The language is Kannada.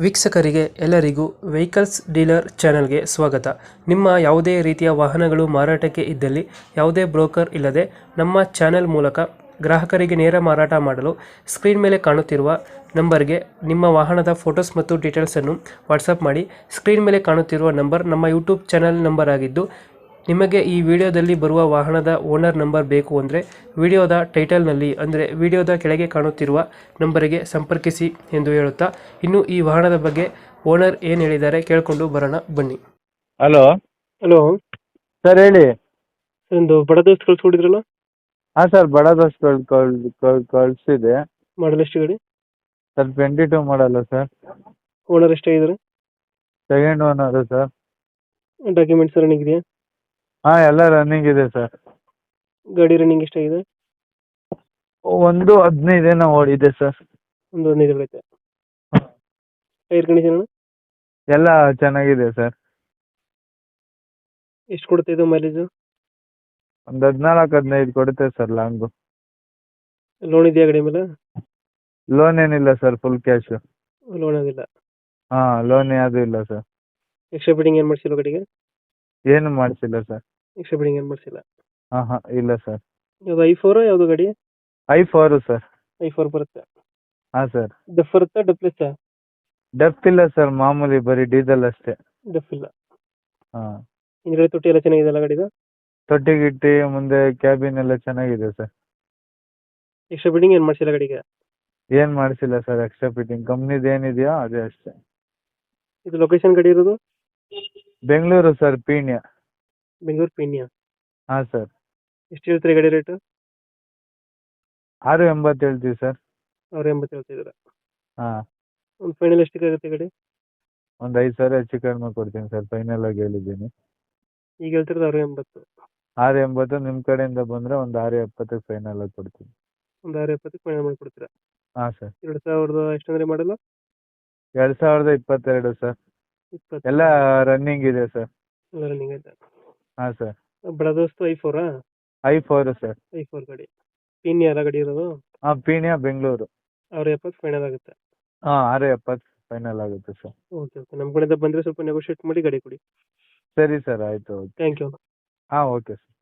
ವೀಕ್ಷಕರಿಗೆ ಎಲ್ಲರಿಗೂ ವೆಹಿಕಲ್ಸ್ ಡೀಲರ್ ಚಾನೆಲ್ಗೆ ಸ್ವಾಗತ. ನಿಮ್ಮ ಯಾವುದೇ ರೀತಿಯ ವಾಹನಗಳು ಮಾರಾಟಕ್ಕೆ ಇದ್ದಲ್ಲಿ ಯಾವುದೇ ಬ್ರೋಕರ್ ಇಲ್ಲದೆ ನಮ್ಮ ಚಾನೆಲ್ ಮೂಲಕ ಗ್ರಾಹಕರಿಗೆ ನೇರ ಮಾರಾಟ ಮಾಡಲು ಸ್ಕ್ರೀನ್ ಮೇಲೆ ಕಾಣುತ್ತಿರುವ ನಂಬರ್ಗೆ ನಿಮ್ಮ ವಾಹನದ ಫೋಟೋಸ್ ಮತ್ತು ಡೀಟೇಲ್ಸನ್ನು ವಾಟ್ಸಪ್ ಮಾಡಿ. ಸ್ಕ್ರೀನ್ ಮೇಲೆ ಕಾಣುತ್ತಿರುವ ನಂಬರ್ ನಮ್ಮ ಯೂಟ್ಯೂಬ್ ಚಾನೆಲ್ ನಂಬರ್ ಆಗಿದ್ದು, ನಿಮಗೆ ಈ ವಿಡಿಯೋದಲ್ಲಿ ಬರುವ ವಾಹನದ ಓನರ್ ನಂಬರ್ ಬೇಕು ಅಂದರೆ ವಿಡಿಯೋದ ಟೈಟಲ್ನಲ್ಲಿ ಅಂದರೆ ವಿಡಿಯೋದ ಕೆಳಗೆ ಕಾಣುತ್ತಿರುವ ನಂಬರಿಗೆ ಸಂಪರ್ಕಿಸಿ ಎಂದು ಹೇಳುತ್ತಾ, ಇನ್ನು ಈ ವಾಹನದ ಬಗ್ಗೆ ಓನರ್ ಏನು ಹೇಳಿದ್ದಾರೆ ಕೇಳಿಕೊಂಡು ಬರೋಣ ಬನ್ನಿ. ಹಲೋ ಹಲೋ ಸರ್, ಹೇಳಿ. ಒಂದು ಬಡ ದೋಸ್ತ್ ಕಳ್ಸ್ಕೊಡಿದ್ರಲ್ಲ, ಹಾಂ ಸರ್, ಬಡ ದೋಸ್ತ್ ಕಳಿಸಿದೆ. ಮಾಡಲ್ ಎಷ್ಟು ಗಾಡಿ? ಸರ್ 22 ಮಾಡಲ್ಲ ಸರ್. ಓನರ್ ಎಷ್ಟಾಗಿದ್ದಾರೆ? Second owner sir. Documents running ಇದೆಯಾ? ಹಾಂ, ಎಲ್ಲ ರನ್ನಿಂಗ್ ಇದೆ ಸರ್. ಗಾಡಿ ರನ್ನಿಂಗ್ ಎಷ್ಟಾಗಿದೆ? 1:15 ಏನೋ ಓಡಿದೆ ಸರ್. ಒಂದು 15 ಐತೆ. ಟೈರ್ ಕಂಡೀಷನ್ ಎಲ್ಲ ಚೆನ್ನಾಗಿದೆ ಸರ್. ಎಷ್ಟು ಕೊಡ್ತಾ ಇದು ಮೈಲೇಜು? ಒಂದು 14-15 ಕೊಡುತ್ತೆ ಸರ್ ಲಾಂಗು. ಲೋನ್ ಇದೆಯಾ ಗಾಡಿ ಮೇಲೆ? ಲೋನ್ ಏನಿಲ್ಲ ಸರ್, ಫುಲ್ ಕ್ಯಾಶು. ಲೋನ್ ಆಗಿಲ್ಲ. ಹಾಂ, ಲೋನ್ ಯಾವುದೂ ಇಲ್ಲ ಸರ್. ಎಕ್ಸ್ಟ್ರಾ ಫಿಟ್ಟಿಂಗ್ ಏನು ಮಾಡಿಸಿಲ್ಲ ಗಾಡಿಗೆ? ಏನು ಮಾಡಿಸಿಲ್ಲ ಸರ್. ಎಕ್ಸ್ಟ್ರಾ ಫಿಟ್ಟಿಂಗ್ ಏನು ಮಾಡಿಸಿಲ್ಲ. ಹಾಂ ಹಾಂ, ಇಲ್ಲ ಸರ್. ಯಾವುದು i4 ಯಾವುದು ಗಾಡಿ? i4 sir. i4 ಬರುತ್ತೆ. ಹಾಂ ಸರ್. ಡಫ್ ಬರುತ್ತಾ ಡಬ್ಲೆಸ್? ಡೆಪ್ತ್ ಇಲ್ಲ ಸರ್, ಮಾಮೂಲಿ ಬರೀ ಡೀಸೆಲ್ ಅಷ್ಟೇ. ಡಫ್ ಇಲ್ಲ. ಹಾಂ, ಹಿಂದ್ಗಡೆ ತೊಟ್ಟಿ ಎಲ್ಲ ಚೆನ್ನಾಗಿದೆ ಅಲ್ಲ ಗಾಡಿದು? ತೊಟ್ಟಿ ಗಿಟ್ಟಿ ಮುಂದೆ ಕ್ಯಾಬಿನ್ ಎಲ್ಲ ಚೆನ್ನಾಗಿದೆ ಸರ್. ಎಕ್ಸ್ಟ್ರಾ ಫಿಟ್ಟಿಂಗ್ ಏನು ಮಾಡಿಸಿಲ್ಲ ಗಾಡಿಗೆ? ಏನು ಮಾಡಿಸಿಲ್ಲ ಸರ್. ಎಕ್ಸ್ಟ್ರಾ ಫಿಟ್ಟಿಂಗ್ ಕಂಪ್ನಿದು ಏನಿದೆಯೋ ಅದೇ ಅಷ್ಟೇ. ಇದು ಲೊಕೇಶನ್ ಗಾಡಿ ಇರೋದು? ಬೆಂಗಳೂರು ಸರ್, ಪೀಣ್ಯ. ಬೆಂಗಳೂರು ಪೀಣ್ಯ. ಹಾಂ ಸರ್. ಎಷ್ಟು ಹೇಳ್ತೀರಿ ಗಾಡಿ ರೇಟು? 680 ಹೇಳ್ತೀವಿ ಸರ್. 680 ಹೇಳ್ತಿದ್ದೀರಾ? ಹಾಂ, ಒಂದು ಫೈನಲ್ ಎಷ್ಟಕ್ಕೆ ಆಗುತ್ತೆ ಗಾಡಿ? ಒಂದು 5,000 ಹೆಚ್ಚು ಕಡಿಮೆ ಕೊಡ್ತೀನಿ ಸರ್, ಫೈನಲ್ ಆಗಿ ಹೇಳಿದ್ದೀನಿ. ಈಗ ಹೇಳ್ತಿರೋದು 680. 680 ನಿಮ್ಮ ಕಡೆಯಿಂದ ಬಂದರೆ ಒಂದು 670 ಫೈನಲ್ ಆಗಿ ಕೊಡ್ತೀನಿ. ಒಂದು 670 ಫೈನಲ್ ಮಾಡಿಕೊಡ್ತೀರಾ? ಹಾಂ ಸರ್. 2000 ಎಷ್ಟಂದ್ರೆ ಮಾಡಲ್ಲ? 2022 ಸರ್. 20 ಎಲ್ಲ ರನ್ನಿಂಗ್ ಇದೆ ಸರ್. ಎಲ್ಲ ರನ್ನಿಂಗ್ ಐತೆ. ಹಾಂ ಸರ್. ಬಡ ದೋಸ್ತು i4? i4 sir. i4 ಗಾಡಿ ಪೀಣ್ಯ ಅಲ್ಲ ಗಾಡಿ ಇರೋದು? ಹಾಂ, ಪೀಣ್ಯ ಬೆಂಗಳೂರು. 670 ಫೈನಲ್ ಆಗುತ್ತೆ. ಹಾಂ, 670 ಫೈನಲ್ ಆಗುತ್ತೆ ಸರ್. ಓಕೆ ಓಕೆ, ನಮ್ಮ ಕಡೆಯಿಂದ ಬಂದರೆ ಸ್ವಲ್ಪ ನೆಗೋಷಿಯೇಟ್ ಮಾಡಿ ಗಾಡಿ ಕೊಡಿ. ಸರಿ ಸರ್, ಆಯಿತು. Thank you. ಹಾಂ, ಓಕೆ ಸರ್.